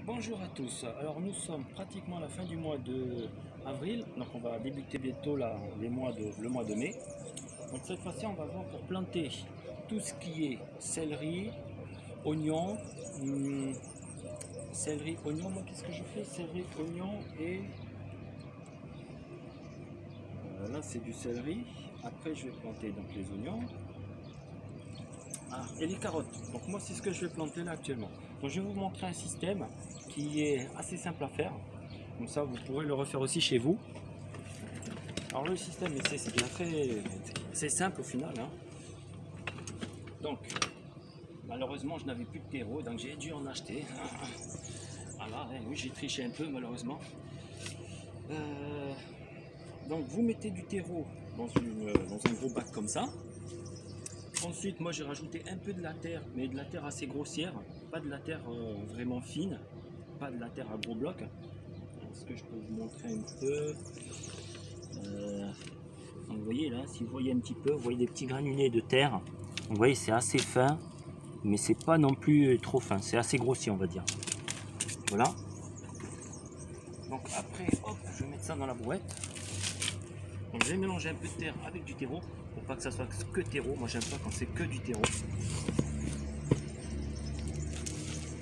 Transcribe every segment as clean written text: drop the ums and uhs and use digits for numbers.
Bonjour à tous. Alors nous sommes pratiquement à la fin du mois de avril, donc on va débuter bientôt le mois de mai. Donc cette fois-ci on va voir pour planter tout ce qui est céleri, oignon, céleri, oignon. Moi qu'est-ce que je fais? Céleri, oignon et là c'est du céleri. Après je vais planter donc les oignons. Et les carottes. Donc moi c'est ce que je vais planter là actuellement. Donc je vais vous montrer un système qui est assez simple à faire. Comme ça vous pourrez le refaire aussi chez vous. Alors le système c'est bien fait, c'est simple au final. Donc malheureusement je n'avais plus de terreau, donc j'ai dû en acheter. Voilà, oui j'ai triché un peu malheureusement. Donc vous mettez du terreau dans un gros bac comme ça. Ensuite, moi j'ai rajouté un peu de la terre, mais de la terre assez grossière, pas de la terre vraiment fine, pas de la terre à gros blocs. Est-ce que je peux vous montrer un peu? Vous voyez là, si vous voyez un petit peu, vous voyez des petits granulés de terre. Vous voyez, c'est assez fin, mais c'est pas non plus trop fin, c'est assez grossier, on va dire. Voilà. Donc après, hop, je vais mettre ça dans la brouette. Donc je vais mélanger un peu de terre avec du terreau pour pas que ça soit que terreau. Moi j'aime pas quand c'est que du terreau.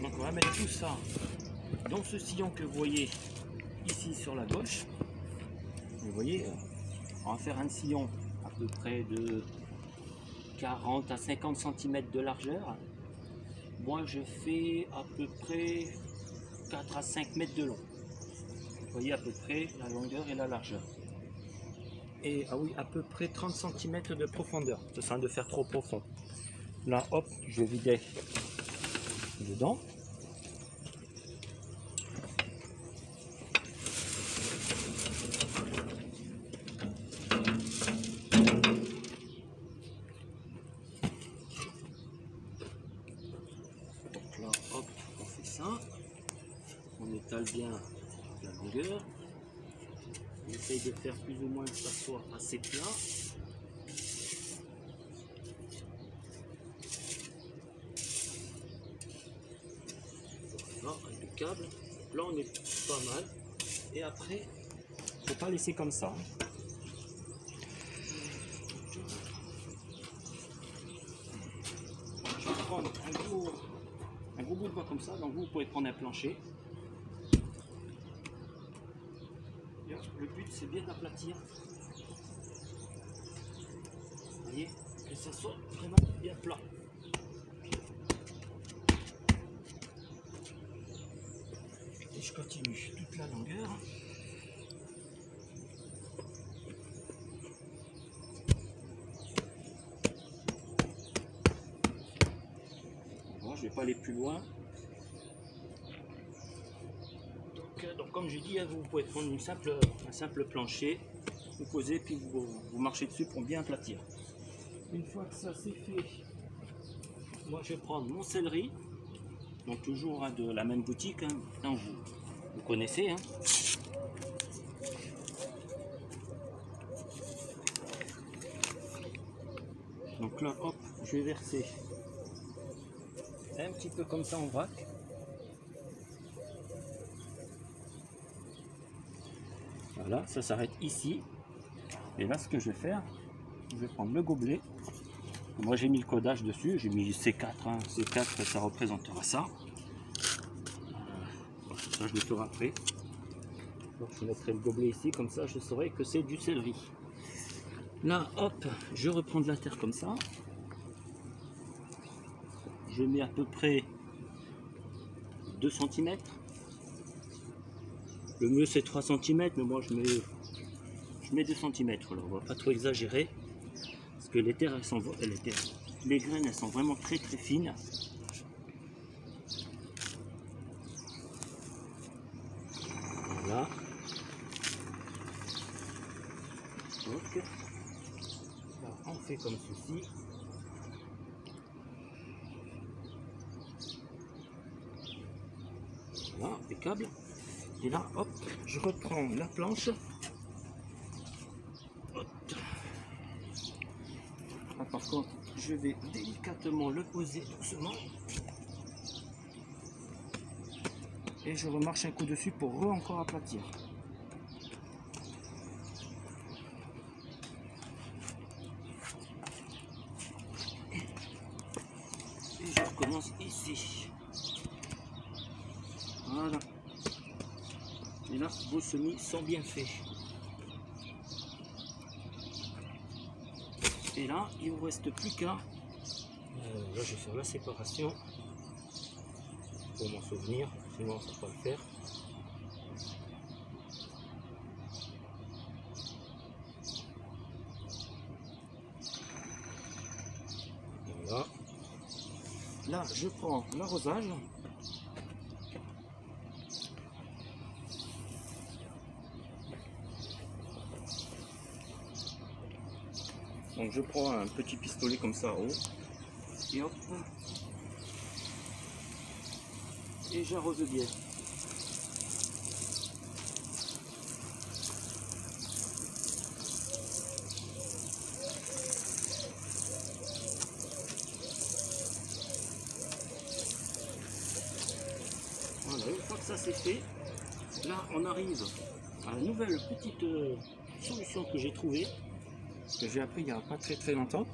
Donc on va mettre tout ça dans ce sillon que vous voyez ici sur la gauche. Vous voyez, on va faire un sillon à peu près de 40 à 50 cm de largeur. Moi je fais à peu près 4 à 5 mètres de long. Vous voyez à peu près la longueur et la largeur. Et ah oui, à peu près 30 cm de profondeur, ce sera de faire trop profond. Là, hop, je vais vider dedans. Donc là, hop, on fait ça. On étale bien la longueur. On essaye de faire plus ou moins que ça soit assez plat. Voilà, avec le câble. Là, on est pas mal. Et après, il ne faut pas laisser comme ça. Je vais prendre un gros bout de bois comme ça. Donc vous pouvez prendre un plancher. Le but c'est bien d'aplatir. Vous voyez, que ça soit vraiment bien plat. Et je continue toute la longueur. Bon, je ne vais pas aller plus loin. Donc comme je dis, vous pouvez prendre un simple plancher, vous posez, puis vous marchez dessus pour bien aplatir. Une fois que ça c'est fait, moi je vais prendre mon céleri, donc toujours de la même boutique, vous connaissez. Donc là, hop, je vais verser un petit peu comme ça en vrac. Voilà, ça s'arrête ici. Et là, ce que je vais faire, je vais prendre le gobelet. Moi, j'ai mis le codage dessus, j'ai mis C4. C4, ça représentera ça. Ça, je le ferai après. Donc, je mettrai le gobelet ici, comme ça, je saurai que c'est du céleri. Là, hop, je reprends de la terre comme ça. Je mets à peu près 2 cm. Le mieux c'est 3 cm, mais moi je mets 2 cm. Alors on va pas trop exagérer, parce que les terres, les graines elles sont vraiment très fines. Voilà. Donc, là, on fait comme ceci. Voilà, impeccable. Et là, hop, je reprends la planche. Hop. Là, par contre, je vais délicatement le poser doucement. Et je remarche un coup dessus pour encore aplatir. Et je recommence ici. Voilà. Et là, vos semis sont bien faits. Et là, il ne vous reste plus qu'à... là, je vais faire la séparation pour m'en souvenir, sinon ça ne va pas le faire. Voilà. Là, je prends l'arrosage. Donc je prends un petit pistolet comme ça en haut. Et hop. Et j'arrose bien. Voilà, une fois que ça c'est fait, là on arrive à la nouvelle petite solution que j'ai trouvée, que j'ai appris il n'y a pas très longtemps.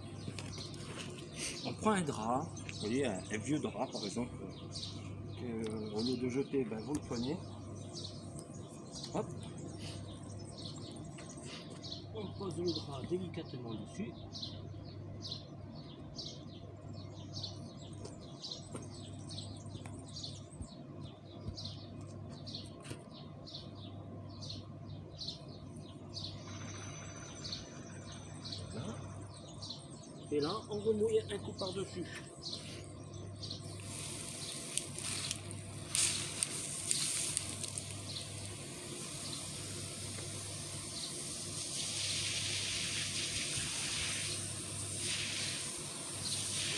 On prend un drap, vous voyez, un vieux drap par exemple, que, au lieu de jeter, ben, vous le prenez. Hop. On pose le drap délicatement dessus. Voilà. Et là, on remouille un coup par-dessus.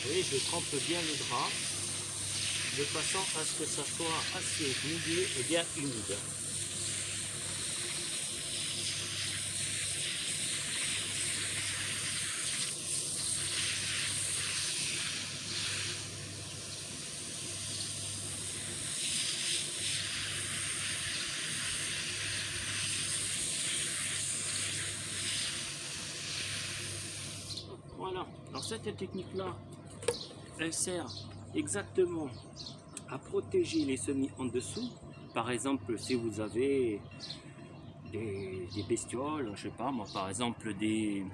Et je trempe bien le drap de façon à ce que ça soit assez mouillé et bien humide. Voilà, alors cette technique-là, elle sert exactement à protéger les semis en dessous. Par exemple, si vous avez des bestioles, je sais pas moi, par exemple des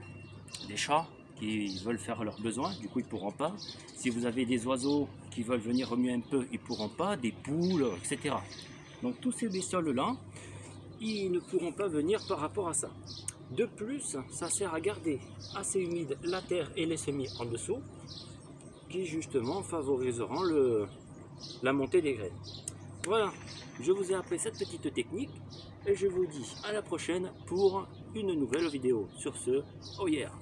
chats qui veulent faire leurs besoins, du coup ils pourront pas. Si vous avez des oiseaux qui veulent venir remuer un peu, ils pourront pas, des poules, etc. Donc tous ces bestioles-là, ils ne pourront pas venir par rapport à ça. De plus, ça sert à garder assez humide la terre et les semis en dessous, qui justement favoriseront la montée des graines. Voilà, je vous ai appris cette petite technique et je vous dis à la prochaine pour une nouvelle vidéo. Sur ce, oh yeah!